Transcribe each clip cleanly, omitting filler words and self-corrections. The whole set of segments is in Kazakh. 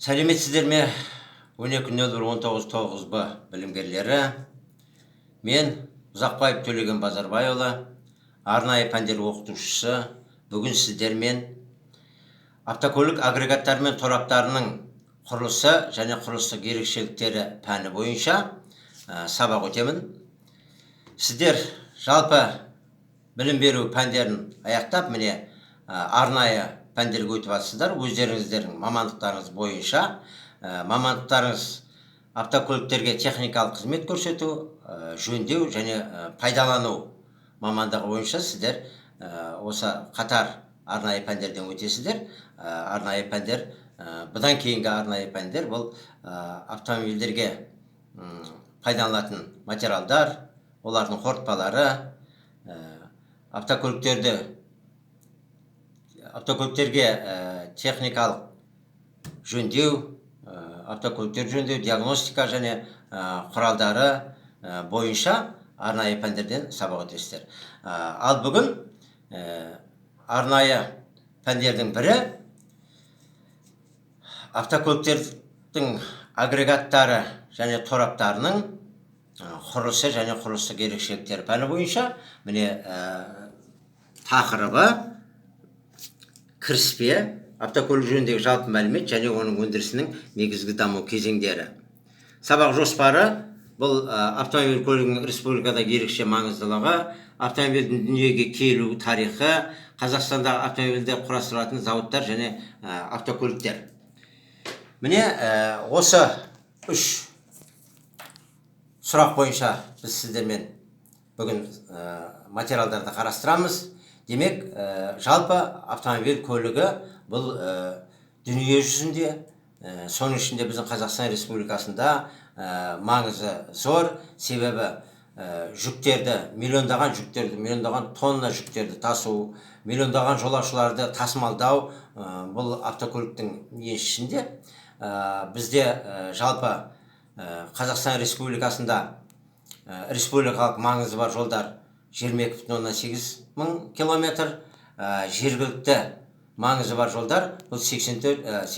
Сәлеметсіздер ме? 12.01.19.9 білімгерлері. Мен Ұзақбаев Төлеген Базарбайұлы, арнайы пәндер оқытушысы. Бүгін сіздермен автокөлік агрегаттары мен тораптарының құрылысы және құрылыстық ерекшеліктері пәні бойынша сабақ өтемін. Сіздер жалпы білім беру пәндерін аяқтап, міне арнайы пәндерге өтіп жатсыздар. Өздеріңіздердің мамандықтарыңыз бойынша мамандықтарыңыз автокөліктерге техникалық қызмет көрсету, жөндеу және пайдалану мамандығы бойынша сіздер осы қатар арнайы пәндерден өтесіздер. Арнайы пәндер, бұдан кейінгі арнайы пәндер бұл автомобильдерге пайдаланатын материалдар, олардың қорытпалары, автокөліктерге техникалық жөндеу, автокөліктер жөндеу, диагностика және құралдары бойынша арнайы пәндерден сабақ өтесіздер. Ал бүгін арнайы пәндердің бірі автокөліктердің агрегаттары және тораптарының құрылысы және құрылыстық ерекшеліктері пәні бойынша міне тақырыбы кіріспе, автокөлік жөніндегі жалпы мәлімет және оның өндірісінің негізгі даму кезеңдері. Сабақ жоспары бұл автомобиль көлігінің республикадағы ерекше маңыздылығы, автомобильдің дүниеге келу тарихы, Қазақстандағы автомобильді құрастыратын зауыттар және автокөліктер. Міне осы үш сұрақ бойынша біз сіздермен бүгін материалдарды қарастырамыз. Демек, жалпы автомобиль көлігі бұл дүние жүзінде, соның ішінде біздің Қазақстан Республикасында маңызы зор. Себебі миллиондаған тонна жүктерді тасу, миллиондаған жолаушыларды тасымалдау бұл автокөліктің еншісінде. Бізде жалпы Қазақстан Республикасында республикалық маңызы бар жолдар 22,8 мың километр, жергілікті маңызы бар жолдар бұл 85,4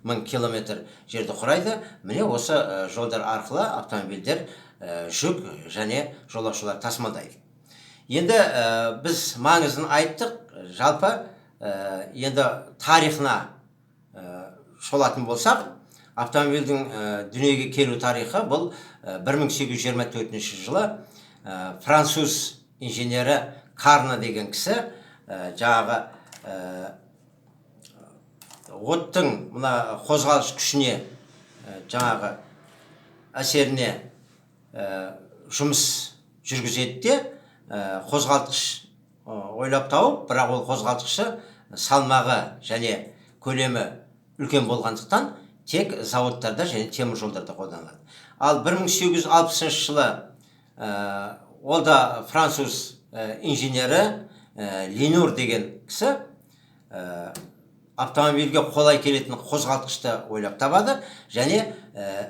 мың километр жерді құрайды. Міне осы жолдар арқылы автомобильдер жүк және жолаушылар тасымалдайды. Енді біз маңызын айттық. Жалпы енді тарихына шолатын болсақ, автомобильдің дүниеге келу тарихы бұл 1824 жылы француз инженері Карна деген кісі жаңағы оттың мына қозғалыс күшіне жаңағы әсеріне жұмыс жүргізеді де қозғалтқыш ойлап тауып, бірақ ол қозғалтқышы салмағы және көлемі үлкен болғандықтан тек заводтарда және темір жолдарда қолданылады. Ал 1860 жылы ол да француз инженері Ленур деген кісі автомобильге қолай келетін қозғалтқышты ойлап табады және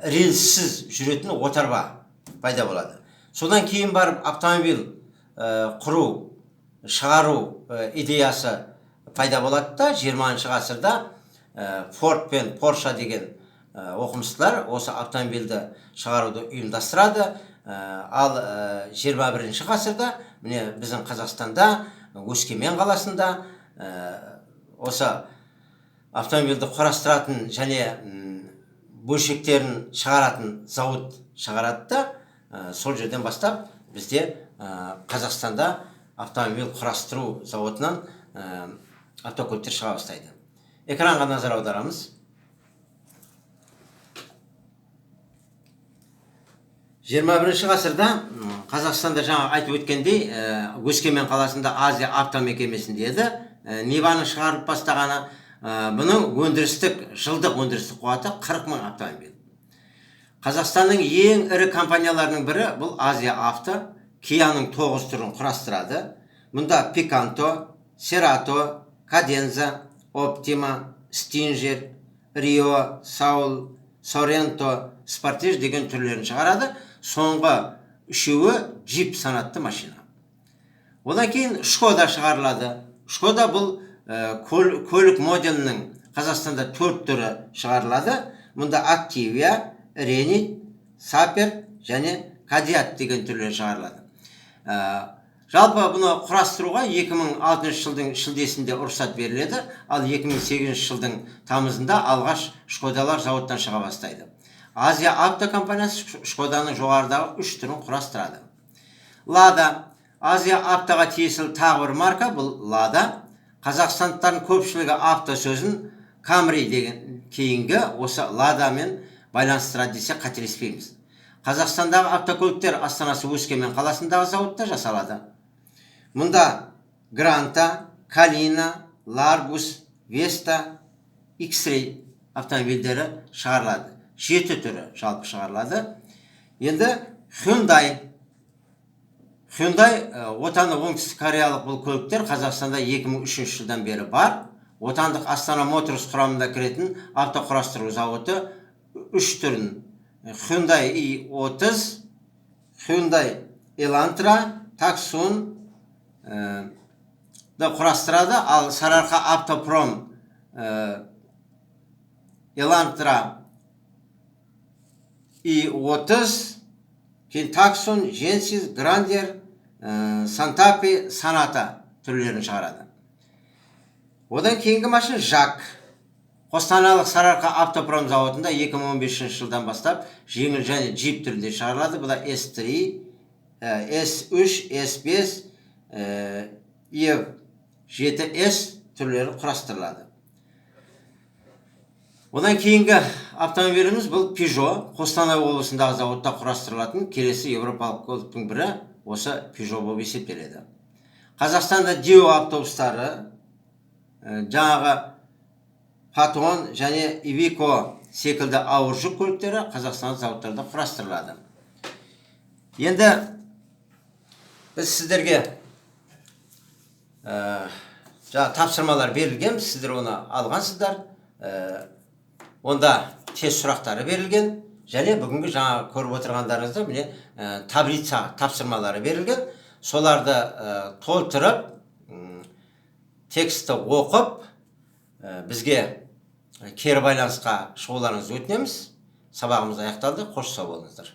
рельссіз жүретін отарба пайда болады. Содан кейін барып автомобиль құру, шығару идеясы пайда болады да 20-шы ғасырда Форд пен Порше деген оқымыстылар осы автомобильді шығаруды ұйымдастырады. Ал 21-ші ғасырда міне біздің Қазақстанда, Өскемен қаласында осы автомобильді құрастыратын және бөлшектерін шығаратын зауыт шығарады да, сол жерден бастап бізде Қазақстанда автомобиль құрастыру зауытынан автокөліктер шыға бастайды. Экранға назар аударамыз. 21-ші ғасырда Қазақстанда жаңа айтып өткендей, Өскемен қаласында Азия автомекемесінде еді. Ниваны шығарып бастағаны, бұның жылдық өндірістік қуаты 40 мың автомобиль. Қазақстанның ең ірі компанияларының бірі бұл Азия авто, Кияның 9 түрін құрастырады. Мұнда Пиканто, Серато, Каденза, Оптима, Стинжер, Рио, Саул, Соренто, Спортеж деген түрлерін шығарады. Соңғы үшеуі джип санатты машина. Одан кейін Шкода шығарылады. Шкода бұл көлік моделінің Қазақстанда 4 түрі шығарылады. Мұнда Активия, Ренит, Сапер және Кадиат деген түрлер шығарылады. Жалпы бұны құрастыруға 2006 жылдың шілдесінде рұқсат беріледі, ал 2008 жылдың тамызында алғаш Шкодалар зауыттан шыға бастайды. Азия Авто компаниясы Шкоданың жоғарыдағы 3 түрін құрастырады. Лада, Азия Автоға тиесілі тағы бір марка, бұл Лада. Қазақстандықтардың көпшілігі авто сөзін Камри деген кейінгі осы Ладамен байланыстырады десе қателеспейміз. Қазақстандағы автокөліктер астанасы Өскемен қаласындағы зауытта жасалады. Мұнда Гранта, Калина, Ларгус, Веста, X-Ray автомобильдері шығарылады. 7 түрі жалпы шығарылады. Енді Hyundai отандық оңтүстік кореялық бұл көліктер Қазақстанда 2003 жылдан бері бар. Отандық Астана Моторс құрамында кіретін автоқұрастыру зауыты 3 түрін Hyundai i30, Hyundai Elantra, Taksun да құрастырады, ал Сарыарқа Автопром Elantra i30, кейін Taksun, Genesis, Grandeur, Santa-Fe, Sonata түрлерін шығарады. Одан кейінгі машина Жак. Қостанайлық Сарыарқа Автопром зауытында 2015 жылдан бастап жеңіл және джип түрінде шығарылады. Бұда S3, S3, S5, E7S түрлері құрастырылады. Одан кейінгі автомобиліміз бұл Peugeot. Қостанай облысындағы зауытта құрастырылатын келесі еуропалық көліктің бірі осы Peugeot болып есептеледі. Қазақстанда Dio автобустары, жаңағы Патон және Ивико секілді ауыр жүк көліктері Қазақстан зауыттарында құрастырылады. Енді біз сіздерге тапсырмалар берілген, сіздер оны алғансыздар. Онда тест сұрақтары берілген, және бүгінгі жаңа көріп отырғандарыңызда міне таблица тапсырмалары берілген. Соларды толтырып, тексті оқып, бізге кері байланысқа шығуларыңызды өтінеміз. Сабағымыз аяқталды. Қош сау болыңыздар.